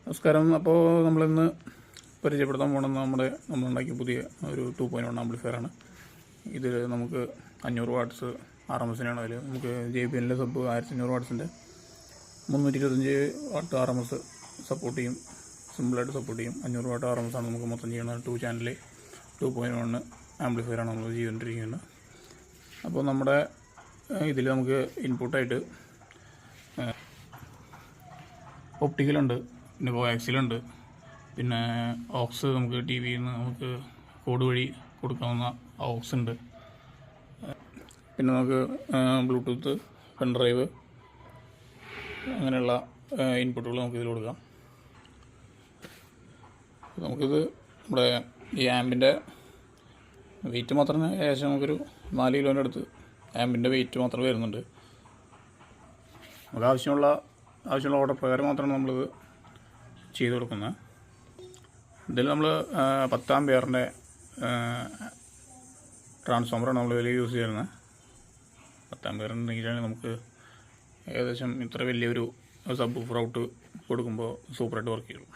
നമസ്കാരം. അപ്പോൾ നമ്മളിന്ന് പരിചയപ്പെടുത്താൻ പോകുന്നത് നമ്മളുണ്ടാക്കിയ പുതിയ ഒരു 2.1 ആംപ്ലിഫയറാണ്. ഇതിൽ നമുക്ക് 500 വാട്ട്സ് RMSനാണ്. അതിൽ നമുക്ക് JBLൻ്റെ സബ് 1500 വാട്ട്സിൻ്റെ 325 വാട്ട് RMS സപ്പോർട്ട് ചെയ്യും. സിമ്പിളായിട്ട് സപ്പോർട്ട് ചെയ്യും. 500 വാട്ട് RMS ആണ് നമുക്ക് മൊത്തം ചെയ്യുന്നത്. 2 ചാനൽ 2.1 ആംപ്ലിഫയറാണ് നമ്മൾ ചെയ്തുകൊണ്ടിരിക്കുന്നത്. അപ്പോൾ നമ്മുടെ ഇതിൽ നമുക്ക് ഇൻപുട്ടായിട്ട് ഒപ്റ്റിക്കലുണ്ട്, പിന്നെ കോയാക്സിലുണ്ട്, പിന്നെ ഓക്സ് നമുക്ക് ടി വിയിൽ നിന്ന് നമുക്ക് കോഡ് വഴി കൊടുക്കാവുന്ന ഓക്സ് ഉണ്ട്. പിന്നെ നമുക്ക് ബ്ലൂടൂത്ത്, പെൻഡ്രൈവ് അങ്ങനെയുള്ള ഇൻപുട്ടുകൾ നമുക്കിതിൽ കൊടുക്കാം. നമുക്കിത് നമ്മുടെ ഈ ആമ്പിൻ്റെ വെയിറ്റ് മാത്രമേ ഏകദേശം നമുക്കൊരു 4 കിലോൻ്റെ അടുത്ത് ആമ്പിൻ്റെ വെയിറ്റ് മാത്രം വരുന്നുണ്ട്. നമുക്ക് ആവശ്യമുള്ള ഓർഡർ പ്രകാരം മാത്രമാണ് നമ്മളിത് ചെയ്ത് കൊടുക്കുന്നത്. ഇതിൽ നമ്മൾ 10 ആംപിയറിൻ്റെ ട്രാൻസ്ഫോമറാണ് നമ്മൾ ഇതിൽ യൂസ് ചെയ്യുന്നത്. 10 ആംപിയറിനുണ്ടെങ്കിലാണ് നമുക്ക് ഏകദേശം ഇത്ര വലിയൊരു സബ് വൂഫർ ഔട്ട് കൊടുക്കുമ്പോൾ സൂപ്പറായിട്ട് വർക്ക് ചെയ്യും.